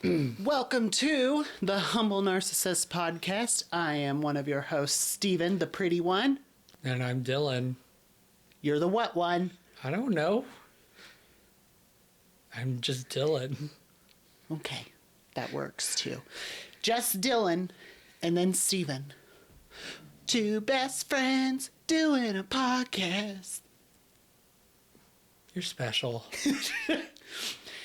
Welcome to the Humble Narcissist podcast. I am one of your hosts, Steven, the pretty one. And I'm Dylan. You're the what one? I don't know. I'm just Dylan. Okay, that works too. Just Dylan and then Steven. Two best friends doing a podcast. You're special.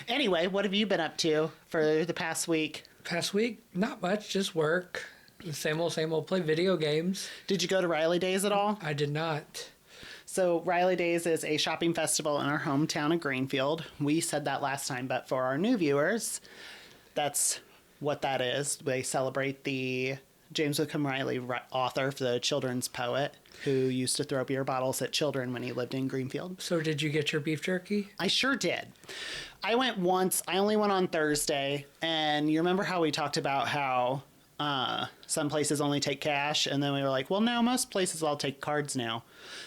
Anyway, what have you been up to for the past week? Past week, not much, just work. Same old, play video games. Did you go to Riley Days at all? I did not. So Riley Days is a shopping festival in our hometown of Greenfield. We said that last time, but for our new viewers, that's what that is. They celebrate the James Whitcomb Riley, author, the children's poet, who used to throw beer bottles at children when he lived in Greenfield. So did you get your beef jerky? I sure did. I went once. I only went on Thursday. And you remember how we talked about how some places only take cash? And then we were like, well, no, most places all take cards now.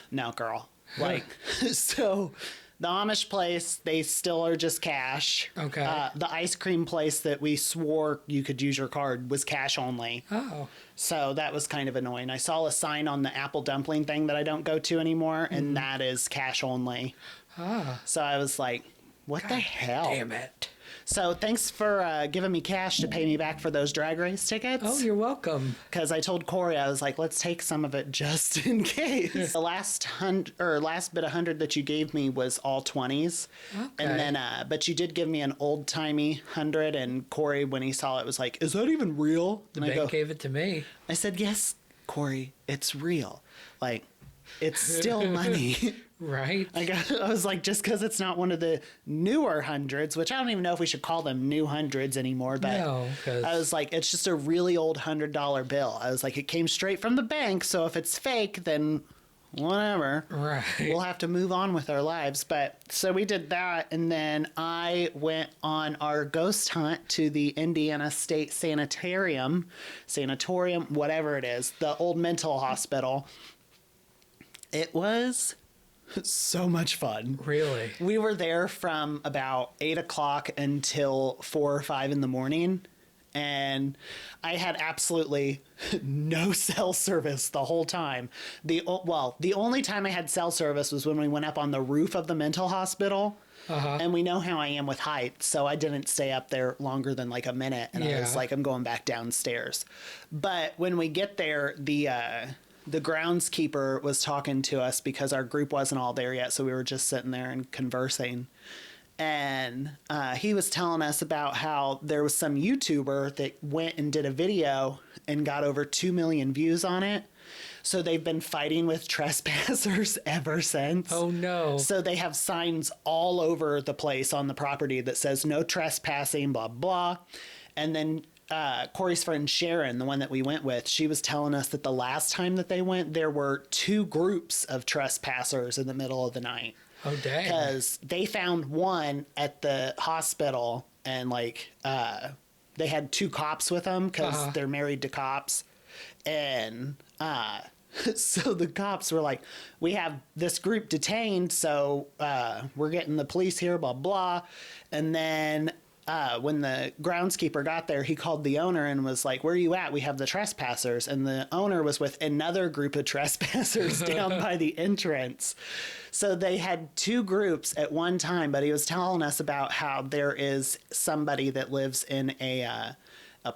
No, girl. Like, so the Amish place, they still are just cash. Okay. The ice cream place that we swore you could use your card was cash only. Oh. So that was kind of annoying. I saw a sign on the apple dumpling thing that I don't go to anymore, and that is cash only. Ah. So I was like, what the hell? Damn it. So thanks for giving me cash to pay me back for those drag race tickets. Oh, you're welcome. Because I told Corey, I was like, let's take some of it just in case. The last bit of 100 that you gave me was all 20s. Okay. And then, but you did give me an old-timey 100, and Corey, when he saw it, was like, is that even real? The And bank gave it to me. I said, yes, Corey, it's real. Like, it's still money. Right. I was like, just because it's not one of the newer hundreds, which I don't even know if we should call them new hundreds anymore, but No, I was like, it's just a really old $100 bill. I was like, it came straight from the bank, so if it's fake, then whatever. Right. We'll have to move on with our lives. But so we did that, and then I went on our ghost hunt to the Indiana State Sanatorium, whatever it is, the old mental hospital. It was so much fun. Really? We were there from about 8 o'clock until 4 or 5 in the morning. And I had absolutely no cell service the whole time. The only time I had cell service was when we went up on the roof of the mental hospital. Uh-huh. And we know how I am with height, so I didn't stay up there longer than like a minute. And I was like, I'm going back downstairs. But when we get there, the groundskeeper was talking to us because our group wasn't all there yet, so we were just sitting there and conversing. And he was telling us about how there was some YouTuber that went and did a video and got over 2 million views on it. So they've been fighting with trespassers ever since. Oh, no. So they have signs all over the place on the property that says no trespassing, blah, blah. And then Corey's friend Sharon, the one that we went with, she was telling us that the last time that they went, there were 2 groups of trespassers in the middle of the night. Oh, dang. Because they found one at the hospital, and like they had 2 cops with them because they're married to cops. And so the cops were like, we have this group detained, so we're getting the police here, blah, blah. And then when the groundskeeper got there, he called the owner and was like, where are you at? We have the trespassers. And the owner was with another group of trespassers down by the entrance. So they had 2 groups at one time, but he was telling us about how there is somebody that lives in a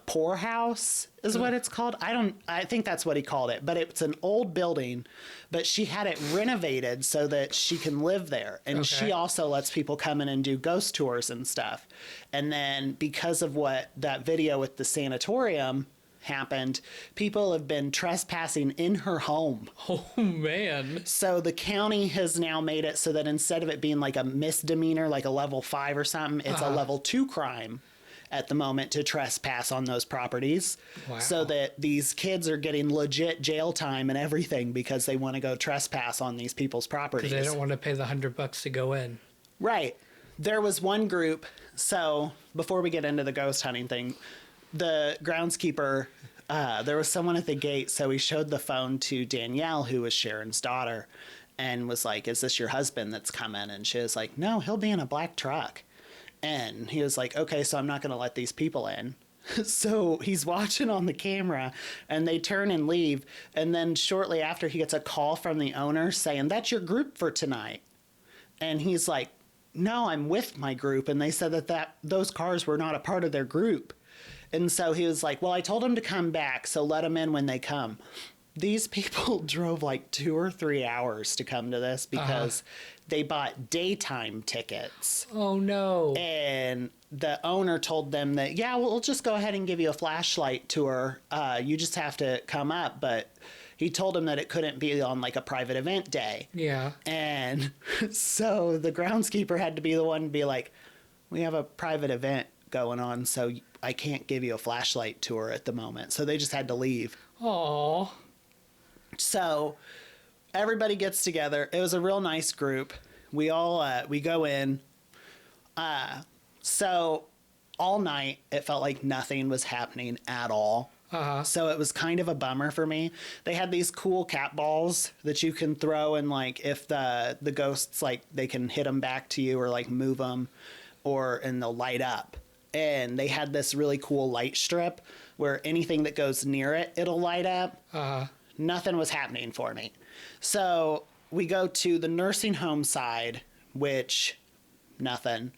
poorhouse is what it's called. I think that's what he called it, but it's an old building, but she had it renovated so that she can live there. And she also lets people come in and do ghost tours and stuff. And then because of what that video with the sanatorium happened, people have been trespassing in her home. Oh, man. So the county has now made it so that instead of it being like a misdemeanor, like a level 5 or something, it's a level 2 crime at the moment to trespass on those properties. Wow. So that these kids are getting legit jail time and everything because they want to go trespass on these people's properties. Because they don't want to pay the $100 to go in. Right. There was one group. So before we get into the ghost hunting thing, the groundskeeper, there was someone at the gate. So he showed the phone to Danielle, who was Sharon's daughter, and was like, is this your husband that's coming? And she was like, no, he'll be in a black truck. And he was like, okay, so I'm not going to let these people in. So he's watching on the camera, and they turn and leave. And then shortly after, he gets a call from the owner saying, that's your group for tonight. And he's like, no, I'm with my group. And they said that those cars were not a part of their group. And so he was like, well, I told them to come back, so let them in when they come. These people drove like 2 or 3 hours to come to this because they bought daytime tickets. Oh, no. And the owner told them that, yeah, we'll just go ahead and give you a flashlight tour. You just have to come up. But he told them that it couldn't be on like a private event day. Yeah. And so the groundskeeper had to be the one to be like, we have a private event going on, so I can't give you a flashlight tour at the moment. So they just had to leave. Aww. So everybody gets together. It was a real nice group. We all we go in. So all night it felt like nothing was happening at all. So it was kind of a bummer for me. They had these cool cat balls that you can throw, and like if the ghosts, like, they can hit them back to you or like move them, and they'll light up. And they had this really cool light strip where anything that goes near it, it'll light up. Nothing was happening for me. So we go to the nursing home side, which nothing.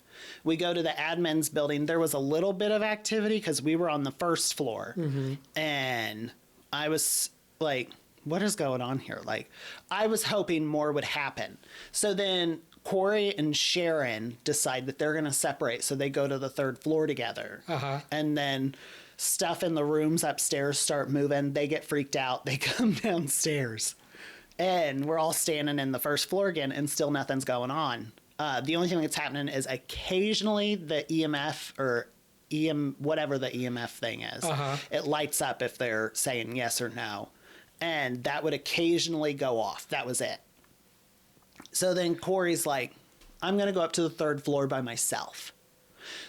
We go to the admin's building. There was a little bit of activity because we were on the first floor. And I was like, what is going on here? Like, I was hoping more would happen. So then Corey and Sharon decide that they're going to separate. So they go to the third floor together. And then stuff in the rooms upstairs start moving. They get freaked out. They come downstairs. And we're all standing in the first floor again, and still nothing's going on. The only thing that's happening is occasionally the EMF or whatever the EMF thing is, it lights up if they're saying yes or no. And that would occasionally go off. That was it. So then Corey's like, I'm going to go up to the third floor by myself.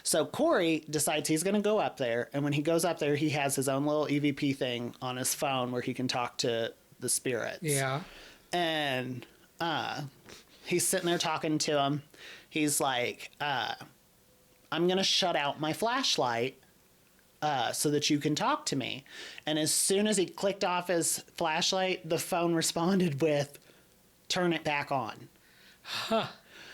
So Corey decides he's going to go up there. And when he goes up there, he has his own little EVP thing on his phone where he can talk to the spirits. Yeah. And he's sitting there talking to him. He's like, I'm going to shut out my flashlight so that you can talk to me. And as soon as he clicked off his flashlight, the phone responded with, turn it back on.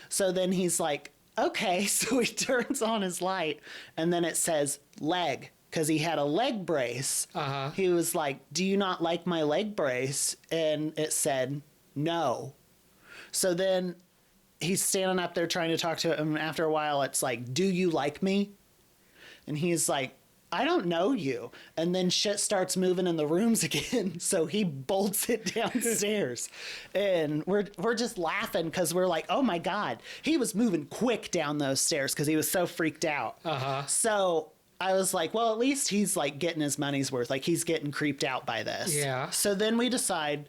So then he's like, okay. So he turns on his light, and then it says leg, because he had a leg brace. He was like, do you not like my leg brace? And it said no. So then he's standing up there trying to talk to him. After a while, it's like, do you like me? And he's like, I don't know you. And then shit starts moving in the rooms again. So he bolts it downstairs. And we're just laughing because we're like, oh my God. He was moving quick down those stairs because he was so freaked out. So I was like, well, at least he's like getting his money's worth. Like, he's getting creeped out by this. Yeah. So then we decide,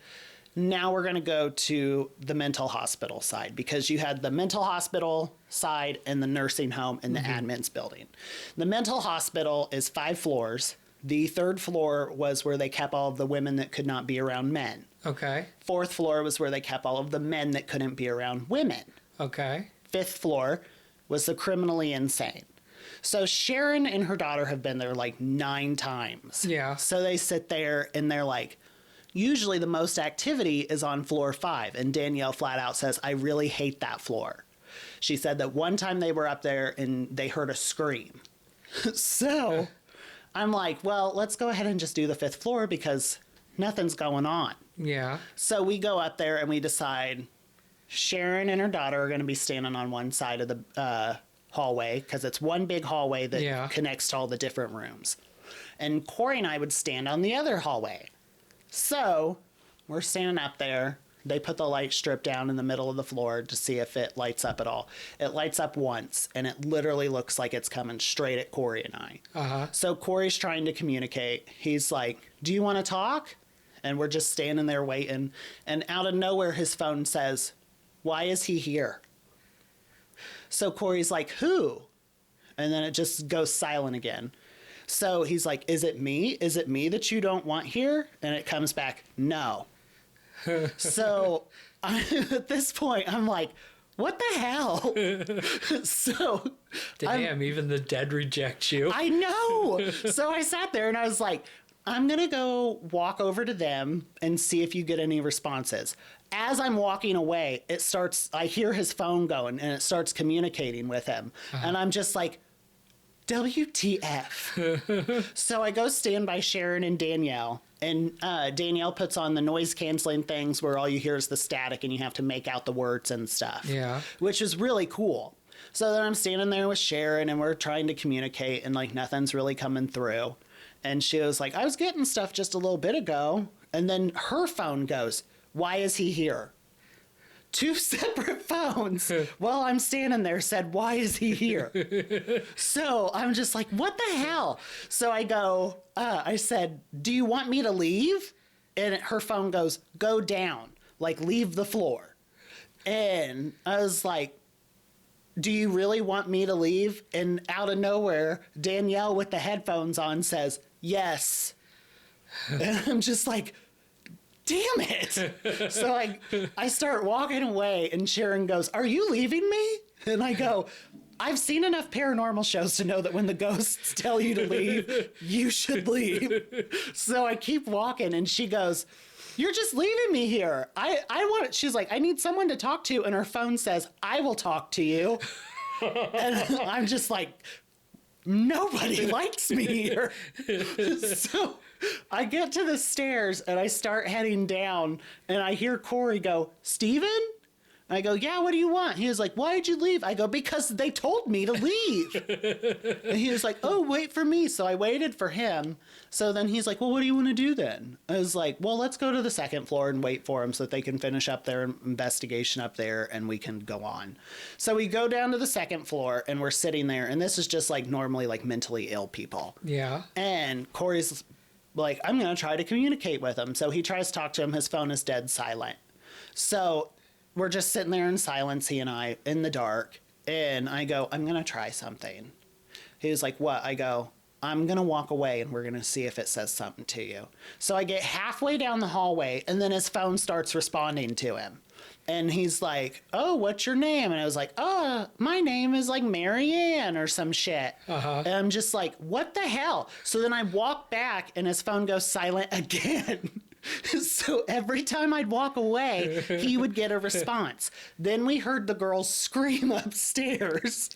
now we're going to go to the mental hospital side, because you had the mental hospital side and the nursing home and the admin's building. The mental hospital is 5 floors. The 3rd floor was where they kept all of the women that could not be around men. Okay. 4th floor was where they kept all of the men that couldn't be around women. Okay. 5th floor was the criminally insane. So Sharon and her daughter have been there like 9 times. Yeah. So they sit there and they're like, usually the most activity is on floor 5. And Danielle flat out says, I really hate that floor. She said that one time they were up there and they heard a scream. So I'm like, well, let's go ahead and just do the 5th floor because nothing's going on. Yeah. So we go up there and we decide Sharon and her daughter are going to be standing on one side of the hallway, because it's one big hallway that connects to all the different rooms. And Corey and I would stand on the other hallway. So we're standing up there. They put the light strip down in the middle of the floor to see if it lights up at all. It lights up once, and it literally looks like it's coming straight at Corey and I. So Corey's trying to communicate. He's like, do you want to talk? And we're just standing there waiting. And out of nowhere, his phone says, why is he here? So Corey's like, who? And then it just goes silent again. So he's like, is it me? Is it me that you don't want here? And it comes back, no. So at this point, I'm like, what the hell? So Damn, even the dead reject you. I know. So I sat there and I was like, I'm going to go walk over to them and see if you get any responses. As I'm walking away, I hear his phone going and it starts communicating with him. And I'm just like, WTF. So I go stand by Sharon and Danielle. And Danielle puts on the noise canceling things where all you hear is the static and you have to make out the words and stuff. Yeah. Which is really cool. So then I'm standing there with Sharon and we're trying to communicate and like nothing's really coming through. And she was like, I was getting stuff just a little bit ago. And then her phone goes, why is he here? 2 separate phones while I'm standing there said, why is he here? So I'm just like, what the hell? So I go, I said, do you want me to leave? And her phone goes, go down, like leave the floor. And I was like, do you really want me to leave? And out of nowhere, Danielle with the headphones on says, yes. And I'm just like, damn it. So I start walking away and Sharon goes, are you leaving me? And I go, I've seen enough paranormal shows to know that when the ghosts tell you to leave, you should leave. So I keep walking and she goes, you're just leaving me here. She's like, I need someone to talk to. And her phone says, I will talk to you. And I'm just like, nobody likes me here. So I get to the stairs and I start heading down and I hear Corey go, Steven? I go, yeah, what do you want? He was like, why did you leave? I go, because they told me to leave. And he was like, oh, wait for me. So I waited for him. So then he's like, well, what do you want to do then? I was like, well, let's go to the second floor and wait for him so that they can finish up their investigation up there and we can go on. So we go down to the second floor and we're sitting there. And this is just like normally like mentally ill people. Yeah. And Corey's like, I'm going to try to communicate with him. So he tries to talk to him. His phone is dead silent. So we're just sitting there in silence, he and I, in the dark. And I go, I'm going to try something. He was like, what? I go, I'm going to walk away and we're going to see if it says something to you. So I get halfway down the hallway and then his phone starts responding to him. And he's like, oh, what's your name? And I was like, oh, my name is like Marianne or some shit. And I'm just like, what the hell? So then I walk back and his phone goes silent again. So every time I'd walk away, he would get a response. Then we heard the girls scream upstairs.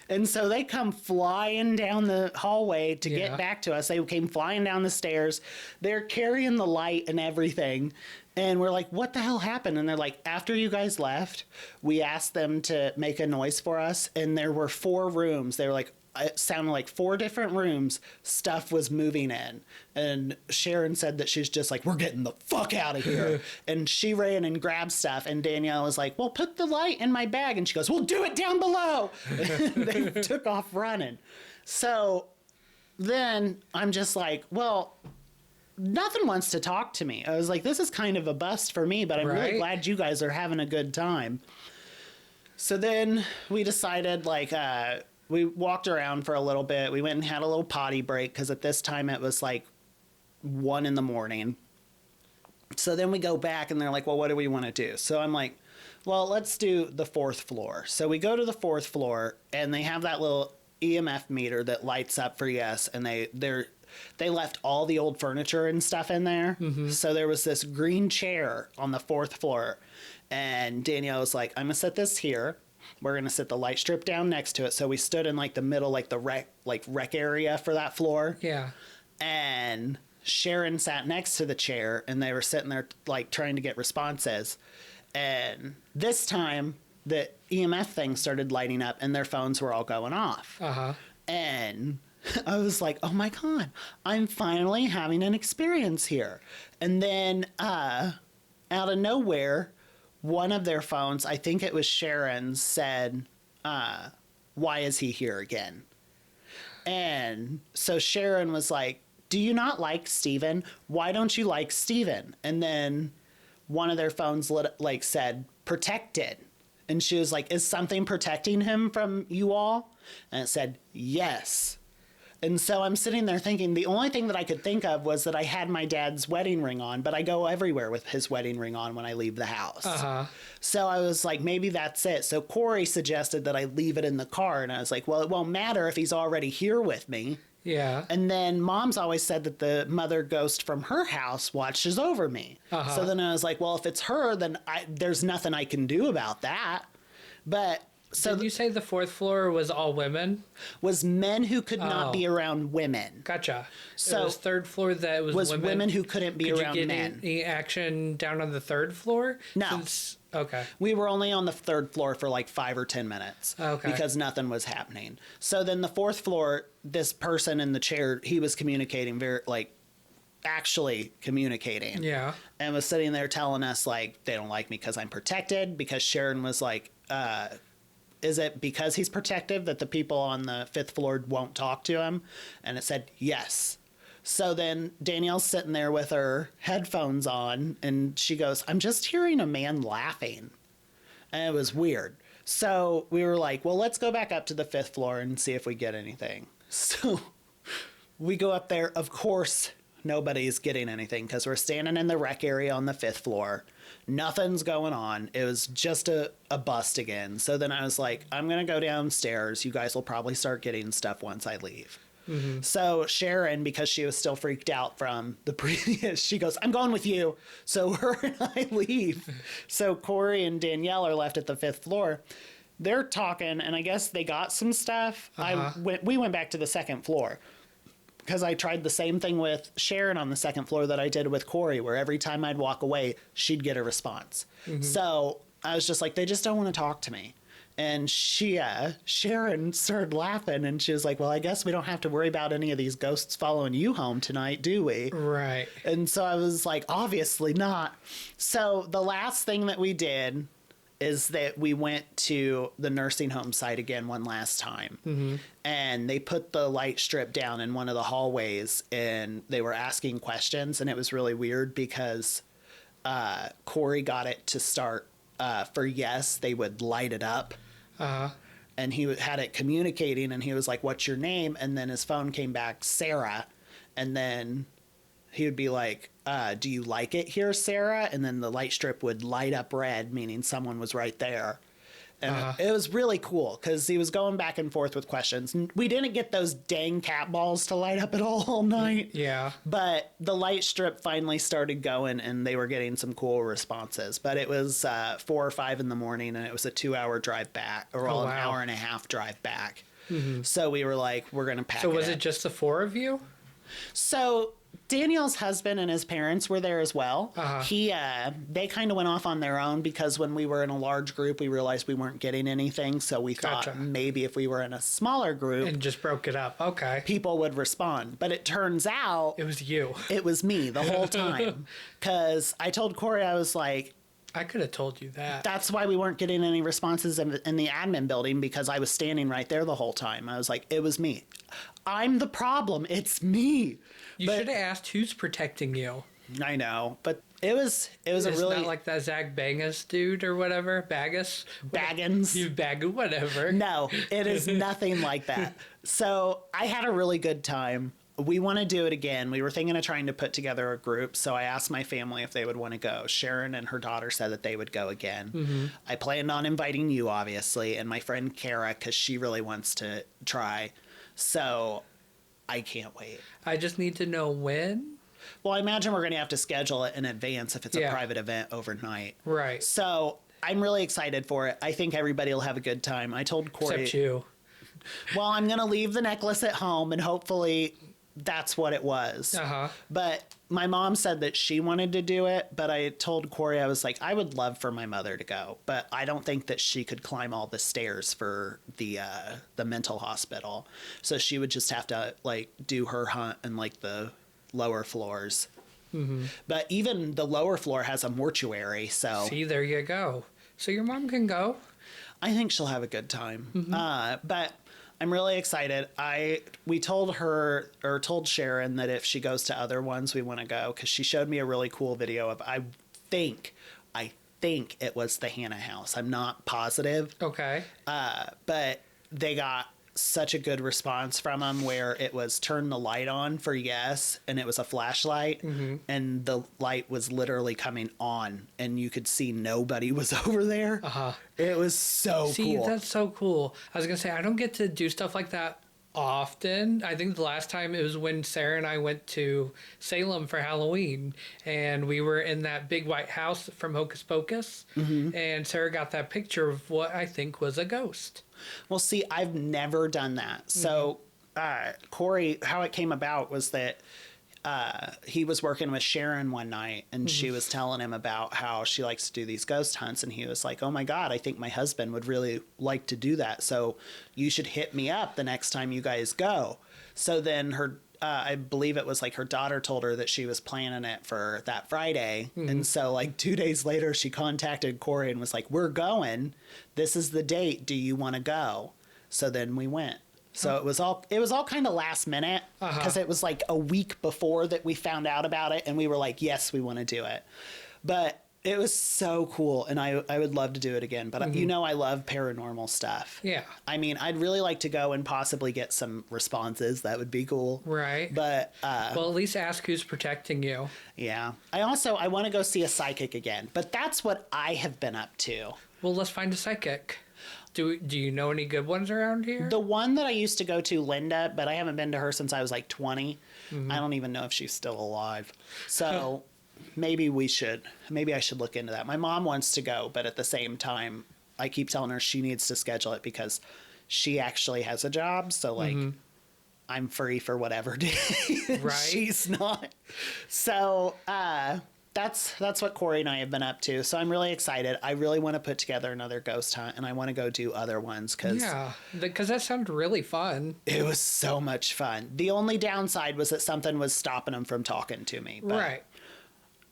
And so they come flying down the hallway to get back to us. They came flying down the stairs. They're carrying the light and everything. And we're like, what the hell happened? And they're like, after you guys left, we asked them to make a noise for us. And there were 4 rooms. They were like, it sounded like 4 different rooms stuff was moving in. And Sharon said that she's just like, we're getting the fuck out of here. And she ran and grabbed stuff. And Danielle was like, well, put the light in my bag. And she goes, well, do it down below. And they took off running. So then I'm just like, well, nothing wants to talk to me. I was like, this is kind of a bust for me, but I'm really glad you guys are having a good time. So then we decided, like, we walked around for a little bit. We went and had a little potty break because at this time it was like 1 a.m. So then we go back and they're like, well, what do we want to do? So I'm like, well, let's do the 4th floor. So we go to the 4th floor and they have that little EMF meter that lights up for yes. And they left all the old furniture and stuff in there. So there was this green chair on the 4th floor. And Danielle was like, I'm going to set this here. We're going to set the light strip down next to it. So we stood in like the middle, like the rec area for that floor. Yeah. And Sharon sat next to the chair and they were sitting there like trying to get responses. And this time the EMF thing started lighting up and their phones were all going off. And I was like, oh my God, I'm finally having an experience here. And then out of nowhere, one of their phones, I think it was Sharon's, said, why is he here again? And so Sharon was like, do you not like Steven? Why don't you like Steven? And then one of their phones said, protected. And she was like, is something protecting him from you all? And it said, yes. And so I'm sitting there thinking the only thing that I could think of was that I had my dad's wedding ring on, but I go everywhere with his wedding ring on when I leave the house. So I was like, maybe that's it. So Corey suggested that I leave it in the car. And I was like, well, it won't matter if he's already here with me. Yeah. And then Mom's always said that the mother ghost from her house watches over me. So then I was like, well, if it's her, then there's nothing I can do about that. But so did you say the 4th floor was all women? Was men who could not be around women. Gotcha. So it was 3rd floor that was women who couldn't be around men. men. Any action down on the 3rd floor? No. Okay. We were only on the 3rd floor for like 5 or 10 minutes. Okay. Because nothing was happening. So then the 4th floor, this person in the chair, he was communicating actually communicating. Yeah. And was sitting there telling us like they don't like me because I'm protected, because Sharon was like, is it because he's protective that the people on the 5th floor won't talk to him? And it said yes. So then Danielle's sitting there with her headphones on, and she goes, I'm just hearing a man laughing. And it was weird. So we were like, well, let's go back up to the 5th floor and see if we get anything. So we go up there. Of course, nobody's getting anything because we're standing in the rec area on the 5th floor. Nothing's going on. It was just a bust again. So then I was like, I'm going to go downstairs. You guys will probably start getting stuff once I leave. So Sharon, because she was still freaked out from the previous, she goes, I'm going with you. So her and I leave. So Corey and Danielle are left at the 5th floor. They're talking, and I guess they got some stuff. We went back to the 2nd floor because I tried the same thing with Sharon on the 2nd floor that I did with Corey, where every time I'd walk away, she'd get a response. So I was just like, they just don't want to talk to me. And Sharon started laughing, and she was like, well, I guess we don't have to worry about any of these ghosts following you home tonight, do we? Right. And so I was like, obviously not. So the last thing that we did is that we went to the nursing home site again one last time. And they put the light strip down in one of the hallways, and they were asking questions, and it was really weird because Corey got it to start for yes, they would light it up. And he had it communicating, and he was like, what's your name? And then his phone came back, Sarah. And then he would be like, do you like it here, Sarah? And then the light strip would light up red, meaning someone was right there. And it was really cool because he was going back and forth with questions. We didn't get those dang cat balls to light up at all night. Yeah. But the light strip finally started going, and they were getting some cool responses. But it was 4 or 5 in the morning, and it was a 2-hour drive back, or an hour and a half drive back. So we were like, we're going to pack it. So was it just the 4 of you? So Danielle's husband and his parents were there as well. They kind of went off on their own because when we were in a large group, we realized we weren't getting anything. So we thought maybe if we were in a smaller group and just broke it up, people would respond. But it turns out it was you. It was me the whole time. Because I told Corey, I was like, I could have told you that. That's why we weren't getting any responses in the admin building, because I was standing right there the whole time. I was like, it was me. I'm the problem. It's me. You should have asked who's protecting you. I know, but it was a really... It's not like that Zach Bangus dude or whatever. Baggins. You whatever. No, it is nothing like that. So I had a really good time. We want to do it again. We were thinking of trying to put together a group, so I asked my family if they would want to go. Sharon and her daughter said that they would go again. I planned on inviting you, obviously, and my friend Kara, because she really wants to try. So I can't wait. I just need to know when. Well, I imagine we're going to have to schedule it in advance if it's a private event overnight. Right. So I'm really excited for it. I think everybody will have a good time. I told Corey... Except you. Well, I'm going to leave the necklace at home, and hopefully that's what it was. But my mom said that she wanted to do it, but I told Corey, I was like, I would love for my mother to go, but I don't think that she could climb all the stairs for the mental hospital. So she would just have to like do her hunt in like the lower floors. But even the lower floor has a mortuary, so... See, there you go. So your mom can go. I think she'll have a good time. But I'm really excited. We told her, or told Sharon, that if she goes to other ones, we want to go, because she showed me a really cool video of, I think it was the Hannah house. I'm not positive. Okay. But they got such a good response from them where it was turn the light on for yes, and it was a flashlight, and the light was literally coming on, and you could see nobody was over there. It was so cool. See, that's so cool. I was gonna say I don't get to do stuff like that often. I think the last time it was when Sarah and I went to Salem for Halloween, and we were in that big white house from Hocus Pocus, and Sarah got that picture of what I think was a ghost. Well, see, I've never done that. So, Corey, how it came about was that he was working with Sharon one night, and she was telling him about how she likes to do these ghost hunts, and he was like, oh my God, I think my husband would really like to do that. So you should hit me up the next time you guys go. So then her, I believe it was like her daughter told her that she was planning it for that Friday. And so like 2 days later, she contacted Corey and was like, we're going. This is the date. Do you want to go? So then we went. So it was all kind of last minute, because it was like a week before that we found out about it, and we were like, yes, we want to do it. But it was so cool, and I would love to do it again. But you know, I love paranormal stuff. Yeah. I mean, I'd really like to go and possibly get some responses. That would be cool. Right. But well, at least ask who's protecting you. yeah. I want to go see a psychic again. But that's what I have been up to. Well, let's find a psychic. Do you know any good ones around here? The one that I used to go to, Linda, but I haven't been to her since I was like 20. I don't even know if she's still alive. So maybe I should look into that. My mom wants to go, but at the same time, I keep telling her she needs to schedule it because she actually has a job. So like, I'm free for whatever day. Right. She's not. So, that's what Corey and I have been up to. So I'm really excited. I really want to put together another ghost hunt, and I want to go do other ones because that sounded really fun. It was so much fun. The only downside was that something was stopping them from talking to me. But, right.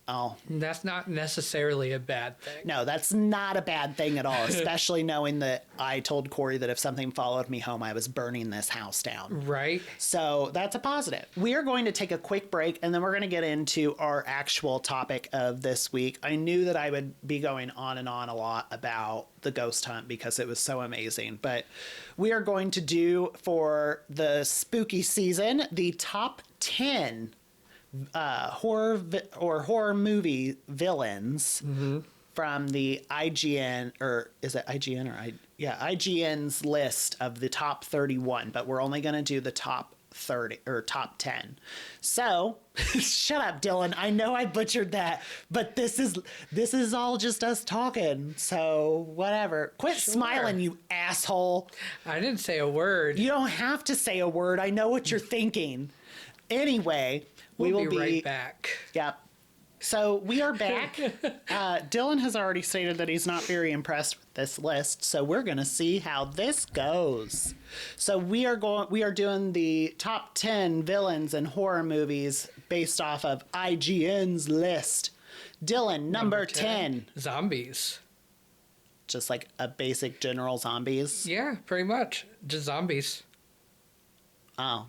Oh. That's not necessarily a bad thing. No, that's not a bad thing at all, especially knowing that I told Corey that if something followed me home, I was burning this house down. Right. So that's a positive. We are going to take a quick break, and then we're going to get into our actual topic of this week. I knew that I would be going on and on a lot about the ghost hunt because it was so amazing. But we are going to do, for the spooky season, the top 10 horror movie villains from the IGN, or is it IGN or IGN's list of the top 31, but we're only going to do the top 30 or top 10. So shut up, Dylan. I know I butchered that, but this is all just us talking. So whatever. Quit smiling, you asshole. I didn't say a word. You don't have to say a word. I know what you're thinking. Anyway, we will be right back. Yep. So we are back. Dylan has already stated that he's not very impressed with this list, so we're going to see how this goes. So we are doing the top 10 villains in horror movies based off of IGN's list. Dylan, number 10. Zombies. Just like a basic general zombies? Yeah, pretty much. Just zombies. Oh.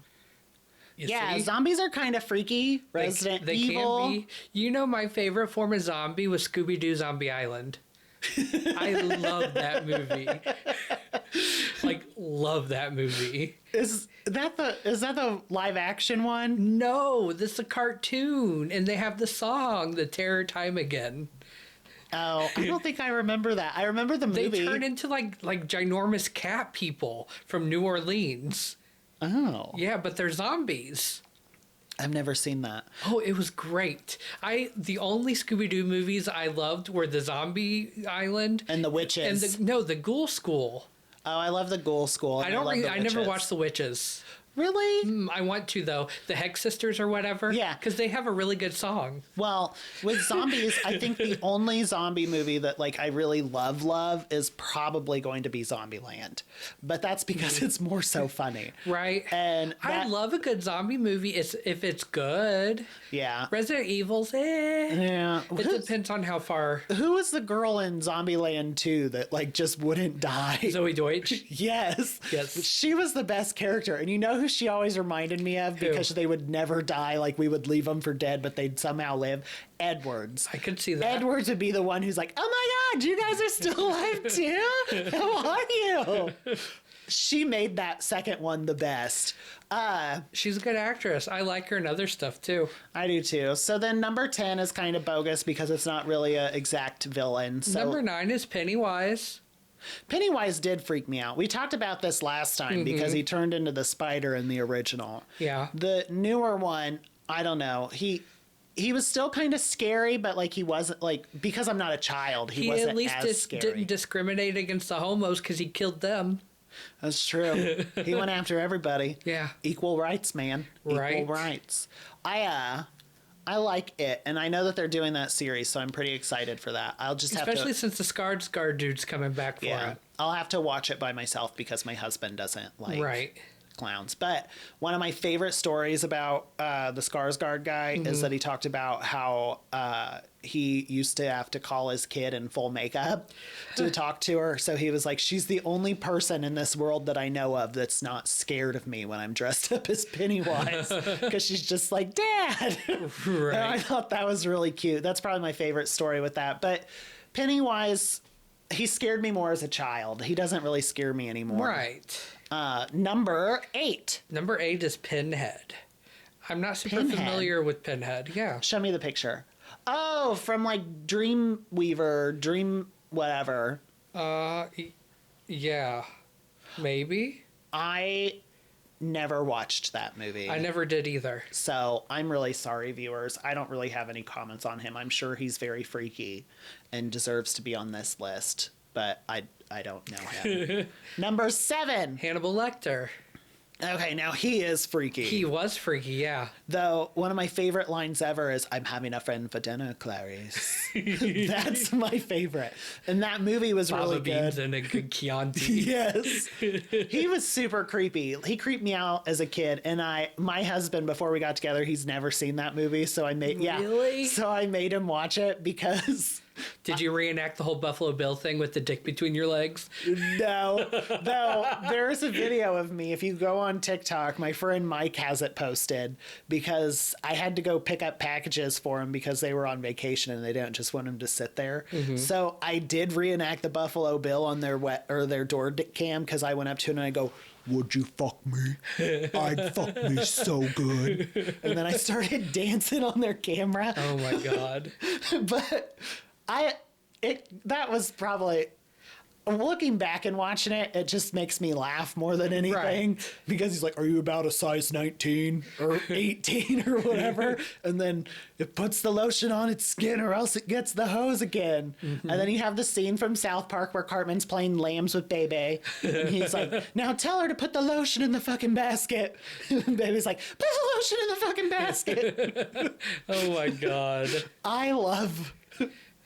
You yeah, see? Zombies are kind of freaky. Resident Evil. Can be. You know, my favorite form of zombie was Scooby-Doo Zombie Island. I love that movie. Love that movie. Is that the live action one? No, this is a cartoon, and they have the song, "The Terror Time Again." Oh, I don't think I remember that. I remember the movie. They turn into like ginormous cat people from New Orleans. Oh. Yeah, but they're zombies. I've never seen that. Oh, it was great. The only Scooby-Doo movies I loved were the Zombie Island and the Witches. And the Ghoul School. Oh, I love the Ghoul School. I never watched the Witches. Really? I want to, though. The Hex Sisters or whatever. Yeah. Because they have a really good song. Well, with zombies, I think the only zombie movie that I really love is probably going to be Zombieland. But that's because it's more so funny. Right. And I love a good zombie movie if it's good. Yeah. Resident Evil's Yeah. It depends on how far. Who was the girl in Zombieland 2 that just wouldn't die? Zoe Deutsch. Yes. Yes. She was the best character. And you know who she always reminded me of because they would never die, we would leave them for dead, but they'd somehow live? Edwards. I could see that. Edwards would be the one who's like, oh my God, you guys are still alive too? How are you? She made that second one the best. She's a good actress. I like her in other stuff too. I do too. So then number 10 is kind of bogus because it's not really an exact villain. So Number 9 is Pennywise. Pennywise did freak me out. We talked about this last time because he turned into the spider in the original. Yeah. The newer one, I don't know. He was still kind of scary, but like he wasn't like, because I'm not a child, he wasn't at least as scary. didn't discriminate against the homos because he killed them. That's true. He went after everybody. Yeah. Equal rights, man. Right. Equal rights. I like it, and I know that they're doing that series, so I'm pretty excited for that. I'll just have to... Especially since the Skarsgård dude's coming back for it. I'll have to watch it by myself because my husband doesn't like clowns. But one of my favorite stories about the Skarsgård guy is that he talked about how he used to have to call his kid in full makeup to talk to her. So he was like, she's the only person in this world that I know of that's not scared of me when I'm dressed up as Pennywise, because she's just like, Dad. Right. And I thought that was really cute. That's probably my favorite story with that. But Pennywise, he scared me more as a child. He doesn't really scare me anymore. Right. Number 8. Number 8 is Pinhead. I'm not super familiar with Pinhead. Yeah. Show me the picture. Oh, from like Dreamweaver, Dream whatever. Yeah. Maybe. I never watched that movie. I never did either. So I'm really sorry, viewers. I don't really have any comments on him. I'm sure he's very freaky and deserves to be on this list, but I don't know him. Number 7. Hannibal Lecter. Okay, now he is freaky. He was freaky, yeah. Though one of my favorite lines ever is, I'm having a friend for dinner, Clarice. That's my favorite. And that movie was really good. Beans and a good Chianti. Yes. He was super creepy. He creeped me out as a kid. And my husband, before we got together, he's never seen that movie. So I made, Really? So I made him watch it because... Did you reenact the whole Buffalo Bill thing with the dick between your legs? No. There's a video of me. If you go on TikTok, my friend Mike has it posted because I had to go pick up packages for him because they were on vacation and they didn't just want him to sit there. So I did reenact the Buffalo Bill on their door cam because I went up to him and I go, would you fuck me? I'd fuck me so good. And then I started dancing on their camera. Oh my God. But that was probably, looking back and watching it, it just makes me laugh more than anything because he's like, are you about a size 19 or 18 or whatever? And then it puts the lotion on its skin or else it gets the hose again. And then you have the scene from South Park where Cartman's playing lambs with Bebe. And he's like, now tell her to put the lotion in the fucking basket. And Baby's like, put the lotion in the fucking basket. Oh my God. I love...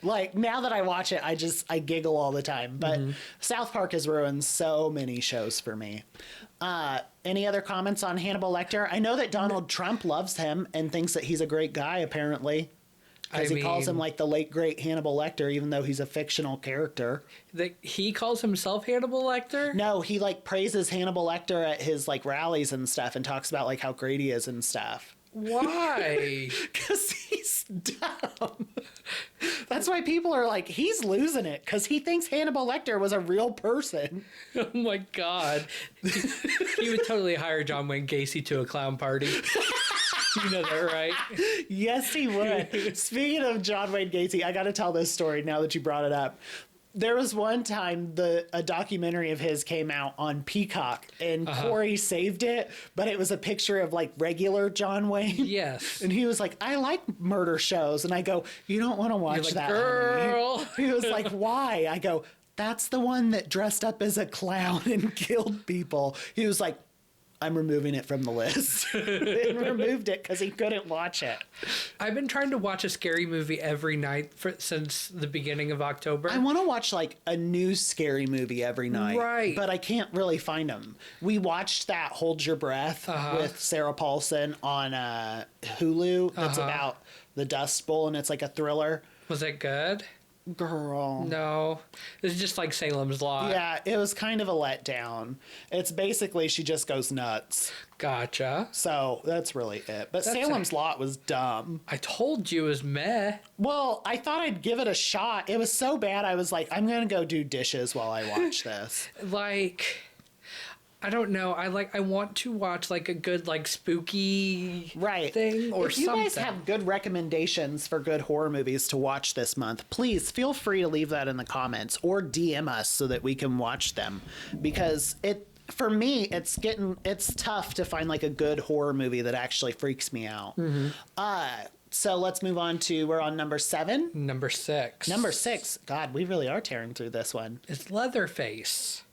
Like, now that I watch it, I giggle all the time. But South Park has ruined so many shows for me. Any other comments on Hannibal Lecter? I know that Donald Trump loves him and thinks that he's a great guy, apparently. Because he calls him, like, the late, great Hannibal Lecter, even though he's a fictional character. He calls himself Hannibal Lecter? No, he, like, praises Hannibal Lecter at his, like, rallies and stuff and talks about, like, how great he is and stuff. Why? Because he's dumb. That's why people are like, he's losing it because he thinks Hannibal Lecter was a real person. Oh my God. He would totally hire John Wayne Gacy to a clown party. You know that, right? Yes, he would. Speaking of John Wayne Gacy, I got to tell this story now that you brought it up. There was one time a documentary of his came out on Peacock and Corey saved it, but it was a picture of like regular John Wayne. Yes. And he was like, I like murder shows. And I go, you don't want to watch You're like, that. girl. Honey. He was like, why? I go, that's the one that dressed up as a clown and killed people. He was like, I'm removing it from the list. And removed it because he couldn't watch it. I've been trying to watch a scary movie every night since the beginning of October. I want to watch like a new scary movie every night. Right. But I can't really find them. We watched that Hold Your Breath with Sarah Paulson on Hulu. That's about the Dust Bowl and it's like a thriller. Was it good? Girl. No. It's just like Salem's Lot. Yeah, it was kind of a letdown. It's basically she just goes nuts. Gotcha. So that's really it. But Salem's Lot was dumb. I told you it was meh. Well, I thought I'd give it a shot. It was so bad, I was like, I'm going to go do dishes while I watch this. Like, I don't know. I want to watch like a good like spooky thing or if you something. guys have good recommendations for good horror movies to watch this month, please feel free to leave that in the comments or DM us so that we can watch them, because for me it's tough to find like a good horror movie that actually freaks me out. So let's move on to, we're on number 7. Number 6. Number 6. God, we really are tearing through this one. It's Leatherface.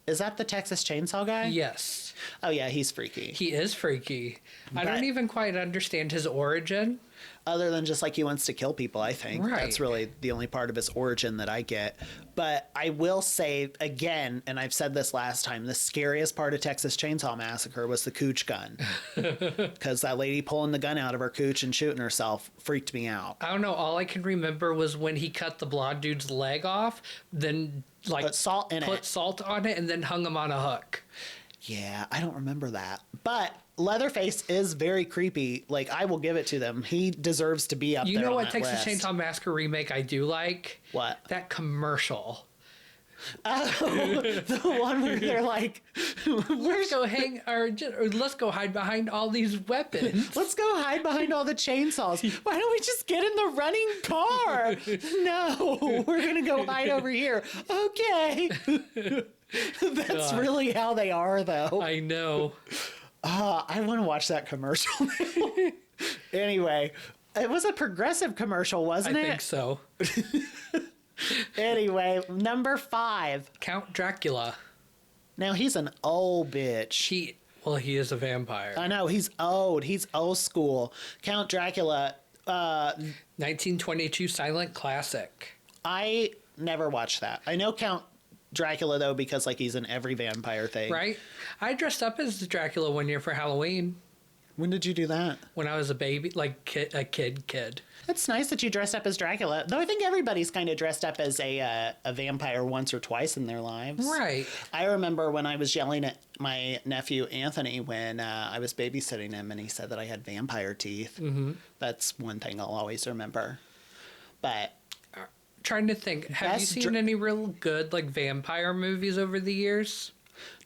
Is that the Texas Chainsaw guy? Yes. Oh yeah, he's freaky. He is freaky. I don't even quite understand his origin. Other than just like he wants to kill people, I think. Right. That's really the only part of his origin that I get. But I will say again, and I've said this last time, the scariest part of Texas Chainsaw Massacre was the cooch gun. Because that lady pulling the gun out of her cooch and shooting herself freaked me out. I don't know. All I can remember was when he cut the blonde dude's leg off, then like Put salt on it, and then hung him on a hook. Yeah, I don't remember that. But Leatherface is very creepy. Like, I will give it to them. He deserves to be up there. You know what Texas Chainsaw Massacre remake I do like? What? That commercial. Oh, the one where they're like, let's go hide behind all these weapons. Let's go hide behind all the chainsaws. Why don't we just get in the running car? No, we're going to go hide over here. Okay. That's really how they are, though. I know. I want to watch that commercial now. Anyway, it was a Progressive commercial, wasn't it? I think so. Anyway, number 5. Count Dracula. Now, he's an old bitch. He is a vampire. I know, he's old. He's old school. Count Dracula. 1922 silent classic. I never watched that. I know Count Dracula, though, because like he's in every vampire thing. Right? I dressed up as Dracula one year for Halloween. When did you do that? When I was a baby, like a kid. It's nice that you dressed up as Dracula. Though I think everybody's kind of dressed up as a vampire once or twice in their lives. Right. I remember when I was yelling at my nephew Anthony when I was babysitting him, and he said that I had vampire teeth. Mm-hmm. That's one thing I'll always remember. But trying to think, have you seen any real good like vampire movies over the years?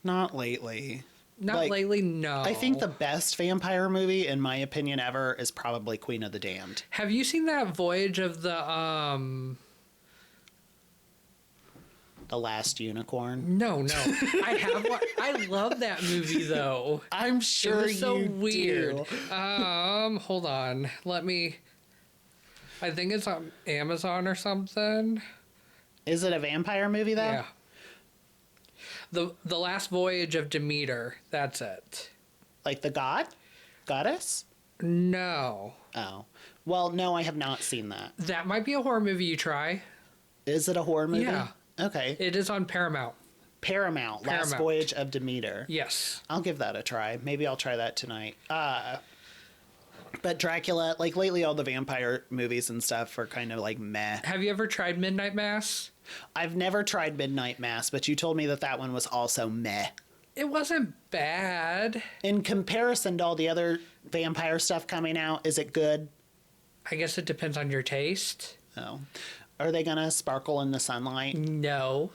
Not lately. Not lately, no. I think the best vampire movie, in my opinion, ever is probably Queen of the Damned. Have you seen that Voyage of the Last Unicorn? No. I have one. I love that movie though. I'm sure it was so weird. Do. Hold on. I think it's on Amazon or something. Is it a vampire movie though? Yeah. The Last Voyage of Demeter. That's it. Like the goddess? No. Oh. Well, no, I have not seen that. That might be a horror movie you try. Is it a horror movie? Yeah. Okay. It is on Paramount. Last Voyage of Demeter. Yes. I'll give that a try. Maybe I'll try that tonight. But Dracula, like lately all the vampire movies and stuff are kind of like meh. Have you ever tried Midnight Mass? I've never tried Midnight Mass, but you told me that one was also meh. It wasn't bad. In comparison to all the other vampire stuff coming out, is it good? I guess it depends on your taste. Oh. Are they going to sparkle in the sunlight? No.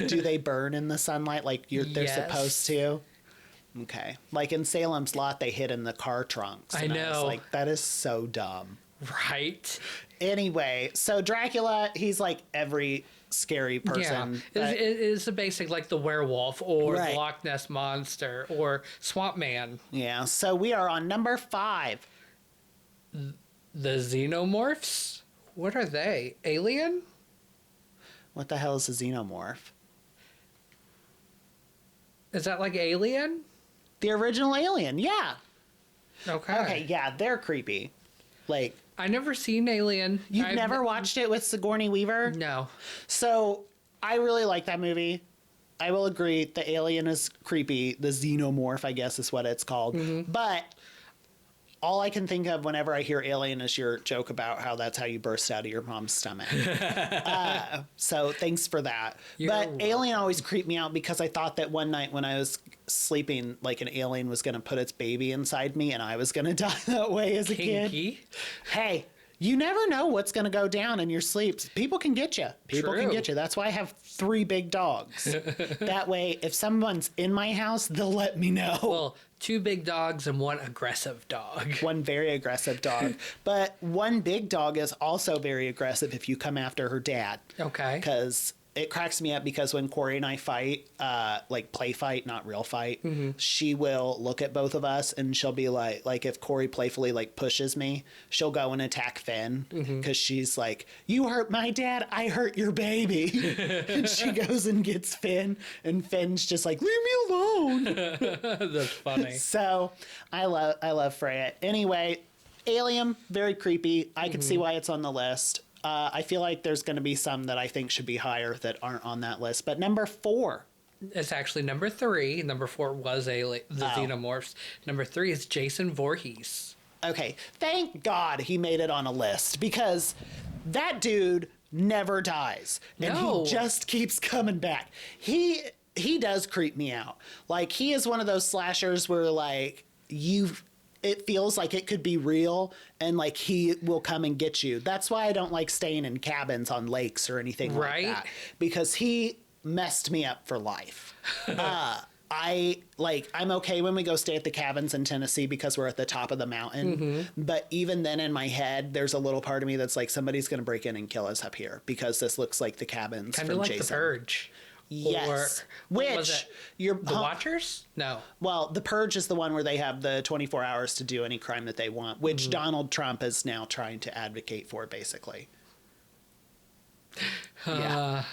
Do they burn in the sunlight like they're supposed to? Okay. Like in Salem's Lot, they hid in the car trunks. I know. I was like, that is so dumb. Right. Anyway, so Dracula, he's like every scary person. Yeah. It is a basic like the werewolf or the Loch Ness Monster or Swamp Man. Yeah. So we are on number 5. The Xenomorphs? What are they? Alien? What the hell is a xenomorph? Is that like Alien? The original Alien, yeah. Okay, yeah, they're creepy. Like, I never seen Alien. You've never watched it with Sigourney Weaver? No. So, I really like that movie. I will agree, the alien is creepy. The xenomorph, I guess, is what it's called. Mm-hmm. But all I can think of whenever I hear alien is your joke about how that's how you burst out of your mom's stomach. So thanks for that. Alien always creeped me out because I thought that one night when I was sleeping, like an alien was going to put its baby inside me and I was going to die that way as a kid. Hey, You never know what's going to go down in your sleep. People can get you. People can get you. That's why I have 3 big dogs. That way, if someone's in my house, they'll let me know. Well, 2 big dogs and 1 aggressive dog. 1 very aggressive dog. But 1 big dog is also very aggressive if you come after her dad. Okay. Because it cracks me up because when Corey and I fight, like play fight, not real fight, she will look at both of us and she'll be like if Corey playfully like pushes me, she'll go and attack Finn because she's like, you hurt my dad, I hurt your baby. And she goes and gets Finn and Finn's just like, leave me alone. That's funny. So I love Freya. Anyway, Alien, very creepy. I can see why it's on the list. I feel like there's going to be some that I think should be higher that aren't on that list. But number 4. It's actually number 3. Number 4 was the Xenomorphs. Number 3 is Jason Voorhees. Okay. Thank God he made it on a list because that dude never dies. And he just keeps coming back. He does creep me out. Like, he is one of those slashers where, like, it feels like it could be real and like he will come and get you. That's why I don't like staying in cabins on lakes or anything like that, because he messed me up for life. I'm okay when we go stay at the cabins in Tennessee because we're at the top of the mountain. But even then in my head, there's a little part of me that's like, somebody's going to break in and kill us up here because this looks like the cabins kind from of like Jason. The Purge. Yes. Which the Watchers? No. Well, The Purge is the one where they have the 24 hours to do any crime that they want, which Donald Trump is now trying to advocate for, basically. Yeah.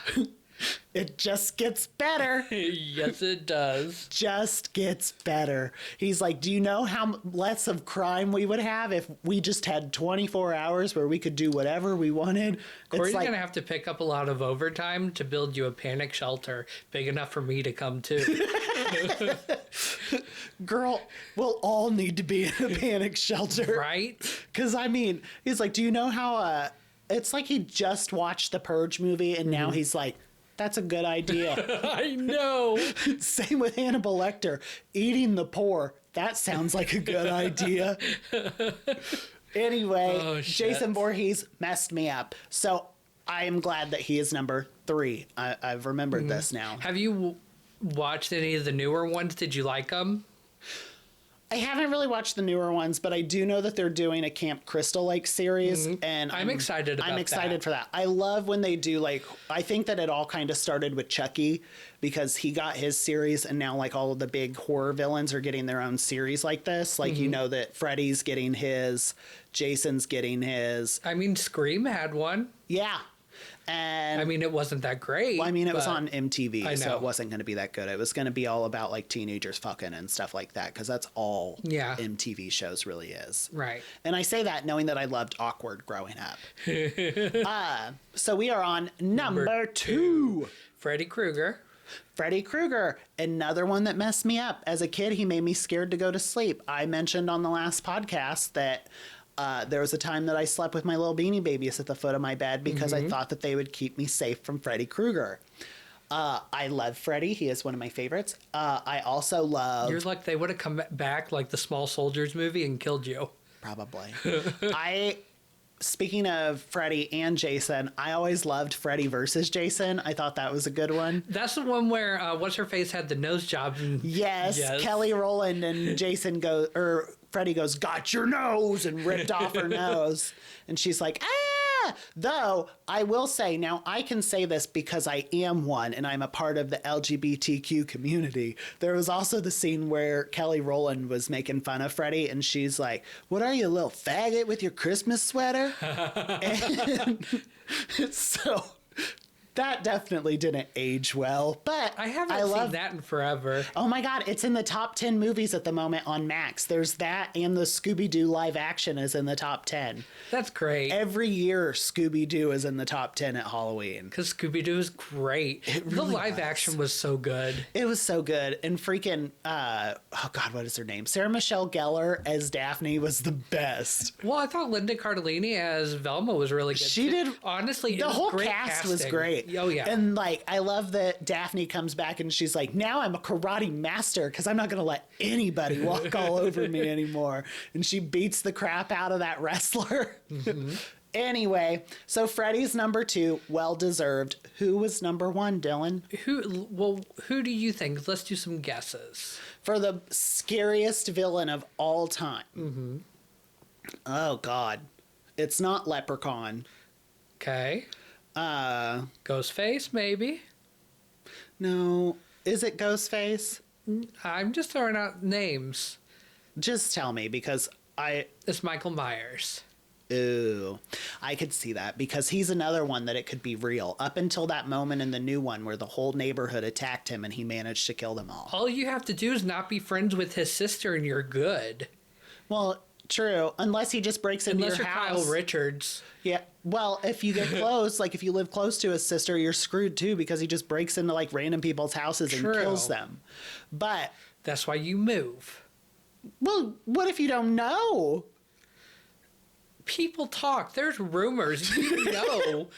It just gets better. Yes, it does. Just gets better. He's like, do you know how less of crime we would have if we just had 24 hours where we could do whatever we wanted? Corey's going to have to pick up a lot of overtime to build you a panic shelter big enough for me to come to. Girl, we'll all need to be in a panic shelter. Right? Because, I mean, he's like, do you know how... it's like he just watched the Purge movie and now he's like, that's a good idea. I know. Same with Hannibal Lecter. Eating the poor. That sounds like a good idea. Anyway, Jason Voorhees messed me up. So I am glad that he is number 3. I've remembered this now. Have you watched any of the newer ones? Did you like them? I haven't really watched the newer ones, but I do know that they're doing a Camp Crystal-like series, and I'm excited about I'm excited for that. I love when they do, like, I think that it all kind of started with Chucky, because he got his series, and now, like, all of the big horror villains are getting their own series like this. Like, you know that Freddy's getting his, Jason's getting his. I mean, Scream had one. Yeah. And I mean, it wasn't that great. Well, I mean, it was on MTV, so know. it wasn't going to be that good. It was going to be all about like teenagers fucking and stuff like that, because that's all MTV shows really is. Right. And I say that knowing that I loved Awkward growing up. So we are on number 2. Freddy Krueger. Freddy Krueger, another one that messed me up. As a kid, he made me scared to go to sleep. I mentioned on the last podcast that there was a time that I slept with my little Beanie Babies at the foot of my bed because I thought that they would keep me safe from Freddy Krueger. I love Freddy. He is one of my favorites. I also love... You're like, they would have come back like the Small Soldiers movie and killed you. Probably. Speaking of Freddy and Jason, I always loved Freddy versus Jason. I thought that was a good one. That's the one where What's-Her-Face had the nose job. Yes, Kelly Rowland and Jason go... or Freddy goes, got your nose, and ripped off her nose. And she's like, ah! Though, I will say, now I can say this because I am one, and I'm a part of the LGBTQ community. There was also the scene where Kelly Rowland was making fun of Freddy, and she's like, what are you, a little faggot with your Christmas sweater? And so... that definitely didn't age well, but I haven't seen that in forever. Oh my God, it's in the top 10 movies at the moment on Max. There's that, and the Scooby-Doo live action is in the top 10. That's great. Every year, Scooby-Doo is in the top 10 at Halloween. Because Scooby-Doo is great. The live action was so good. It was so good. And freaking, oh God, what is her name? Sarah Michelle Gellar as Daphne was the best. Well, I thought Linda Cardellini as Velma was really good. She did. Honestly, the whole cast was great. Oh, yeah. And, like, I love that Daphne comes back and she's like, now I'm a karate master because I'm not going to let anybody walk all over me anymore. And she beats the crap out of that wrestler. Anyway, so Freddy's number 2, well deserved. Who was number 1, Dylan? Who do you think? Let's do some guesses. For the scariest villain of all time. Mm-hmm. Oh, God. It's not Leprechaun. Okay. Ghostface, maybe? No. Is it Ghostface? I'm just throwing out names. Just tell me, because It's Michael Myers. Ooh, I could see that, because he's another one that it could be real. Up until that moment in the new one where the whole neighborhood attacked him and he managed to kill them all. All you have to do is not be friends with his sister and you're good. Well, true. Unless he just breaks into Unless your you're house. Kyle Richards. Yeah. Well, if you get close, like if you live close to his sister, you're screwed too, because he just breaks into like random people's houses and kills them. But that's why you move. Well, what if you don't know? People talk. There's rumors. You know.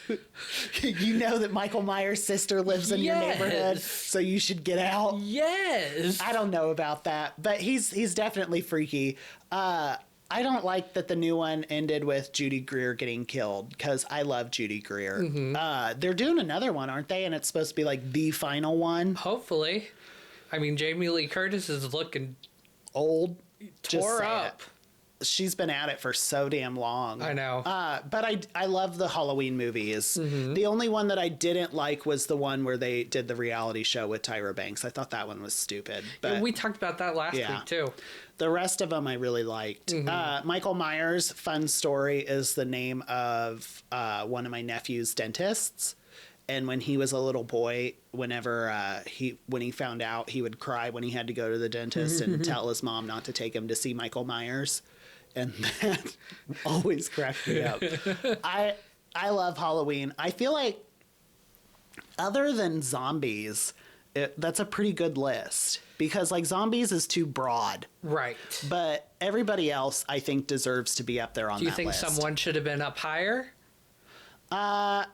You know that Michael Myers' sister lives in your neighborhood, so you should get out. Yes. I don't know about that, but he's definitely freaky. I don't like that the new one ended with Judy Greer getting killed, because I love Judy Greer. Mm-hmm. They're doing another one, aren't they? And it's supposed to be like the final one. Hopefully. I mean, Jamie Lee Curtis is looking old, tore up. She's been at it for so damn long. I know. But I love the Halloween movies. Mm-hmm. The only one that I didn't like was the one where they did the reality show with Tyra Banks. I thought that one was stupid. But yeah, we talked about that last week, too. The rest of them I really liked. Mm-hmm. Michael Myers, fun story, is the name of one of my nephew's dentists. And when he was a little boy, when he found out, he would cry when he had to go to the dentist and tell his mom not to take him to see Michael Myers. And that always cracked me up. I love Halloween. I feel like other than zombies, that's a pretty good list, because like zombies is too broad. Right. But everybody else, I think, deserves to be up there on that list. Do you think someone should have been up higher? I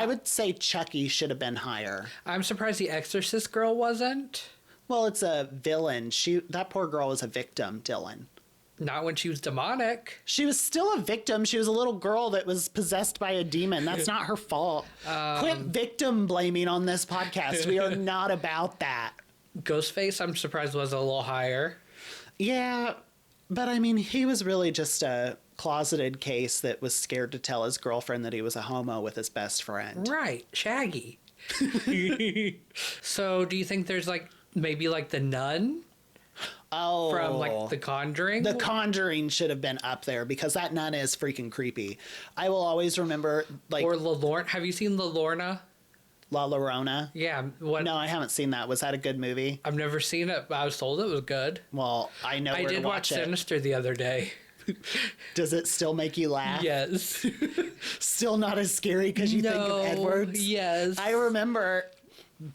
would say Chucky should have been higher. I'm surprised the Exorcist girl wasn't. Well, it's a villain. That poor girl was a victim, Dylan. Not when she was demonic. She was still a victim. She was a little girl that was possessed by a demon. That's not her fault. Quit victim blaming on this podcast. We are not about that. Ghostface, I'm surprised, was a little higher. Yeah, but I mean, he was really just a closeted case that was scared to tell his girlfriend that he was a homo with his best friend. Right, Shaggy. So do you think there's maybe the Nun? Oh, from The Conjuring? The Conjuring should have been up there, because that nun is freaking creepy. I will always remember or La Llorona. Have you seen La Llorona? La Llorona? Yeah. No, I haven't seen that. Was that a good movie? I've never seen it, but I was told it was good. Well, I know. I did watch Sinister the other day. Does it still make you laugh? Yes. Still not as scary because you think of Edwards? Yes. I remember,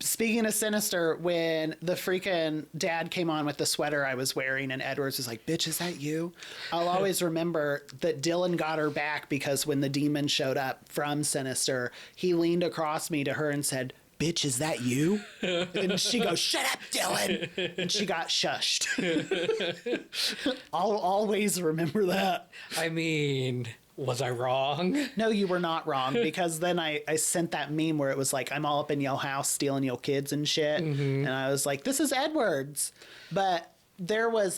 speaking of Sinister, when the freaking dad came on with the sweater I was wearing and Edwards was like, bitch, is that you? I'll always remember that Dylan got her back, because when the demon showed up from Sinister, he leaned across me to her and said, bitch, is that you? And she goes, shut up, Dylan. And she got shushed. I'll always remember that. I mean, was I wrong? No, you were not wrong, because then I sent that meme where it was like, I'm all up in your house stealing your kids and shit. Mm-hmm. And I was like, this is Edwards. But there was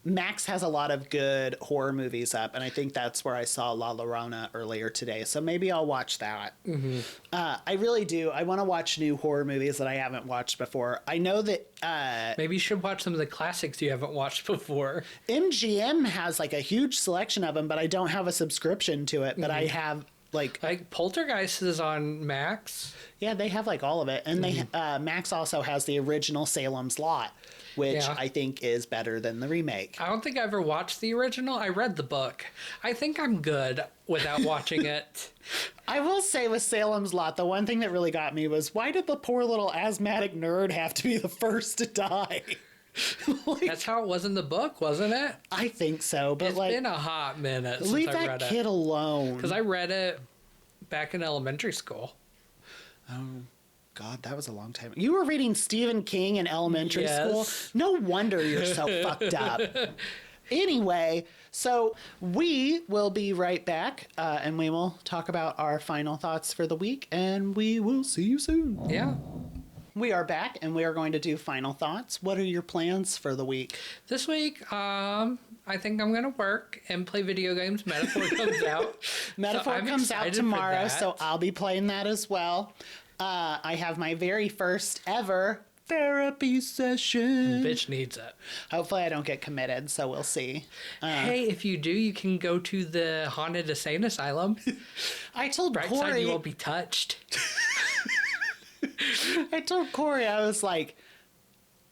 Max has a lot of good horror movies up, and I think that's where I saw La Llorona earlier today. So maybe I'll watch that. Mm-hmm. I really do. I want to watch new horror movies that I haven't watched before. I know that... maybe you should watch some of the classics you haven't watched before. MGM has a huge selection of them, but I don't have a subscription to it. But I have... Like Poltergeist is on Max. Yeah, they have all of it. And they Max also has the original Salem's Lot, which I think is better than the remake. I don't think I ever watched the original. I read the book. I think I'm good without watching it. I will say with Salem's Lot, the one thing that really got me was, why did the poor little asthmatic nerd have to be the first to die? That's how it was in the book, wasn't it? I think so, but it's been a hot minute since leave I that read kid alone. Because I read it back in elementary school. Oh, God, that was a long time. You were reading Stephen King in elementary school? No wonder you're so fucked up. Anyway, so we will be right back, and we will talk about our final thoughts for the week, and we will see you soon. Yeah. We are back, and we are going to do final thoughts. What are your plans for the week? This week, I think I'm going to work and play video games. Metaphor comes out. Metaphor comes out tomorrow, so I'll be playing that as well. I have my very first ever therapy session. Bitch needs it. Hopefully I don't get committed, so we'll see. Hey, if you do, you can go to the haunted insane asylum. I told Bright Corey... side, you won't be touched. I told Corey, I was like,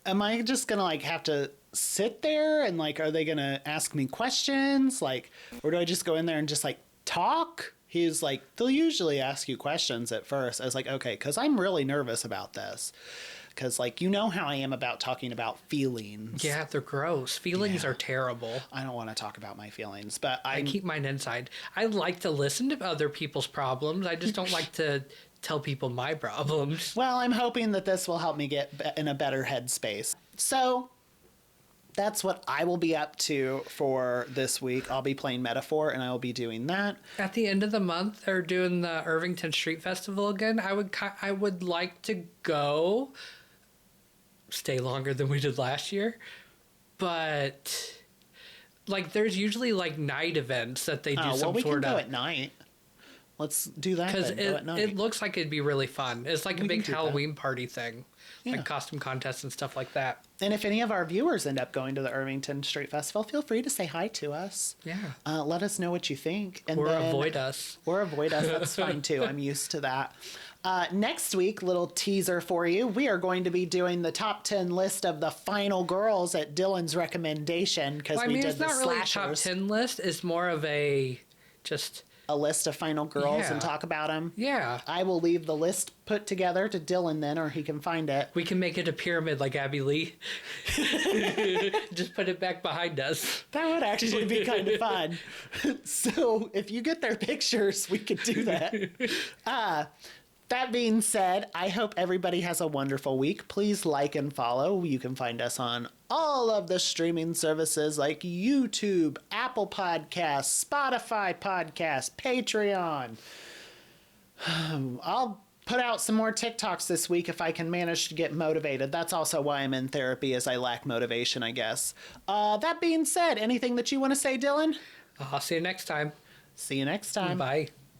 am I just going to like have to sit there and like, are they going to ask me questions? Like, or do I just go in there and just like talk? He was like, they'll usually ask you questions at first. I was like, okay, because I'm really nervous about this. Because, like, you know how I am about talking about feelings. Yeah, they're gross. Feelings are terrible. I don't want to talk about my feelings, but I keep mine inside. I like to listen to other people's problems. I just don't like to tell people my problems. Well, I'm hoping that this will help me get in a better headspace. So that's what I will be up to for this week. I'll be playing Metaphor, and I will be doing that. At the end of the month, they're doing the Irvington Street Festival again. I would like to go. Stay longer than we did last year, but like there's usually like night events that they do some we sort can of go at night. Let's do that because then. it looks like it'd be really fun. It's like a big Halloween party thing, Yeah. like costume contests and stuff like that. And if any of our viewers end up going to the Irvington Street Festival, feel free to say hi to us. Yeah. Let us know what you think. And Or then, avoid us. Or avoid us. That's fine too. I'm used to that. Next week, little teaser for you. We are going to be doing the top 10 list of the final girls at Dylan's recommendation because we did it's the not really a slashers. top 10 list. It's more of a just A list of final girls and talk about them. Yeah. I will leave the list put together to Dylan then, or he can find it. We can make it a pyramid like Abby Lee. Just put it back behind us. That would actually be kind of fun. So if you get their pictures, we could do that. That being said, I hope everybody has a wonderful week. Please like and follow. You can find us on all of the streaming services like YouTube, Apple Podcasts, Spotify Podcasts, Patreon. I'll put out some more TikToks this week if I can manage to get motivated. That's also why I'm in therapy, is I lack motivation, I guess. That being said, anything that you want to say, Dylan? I'll see you next time. See you next time. Bye.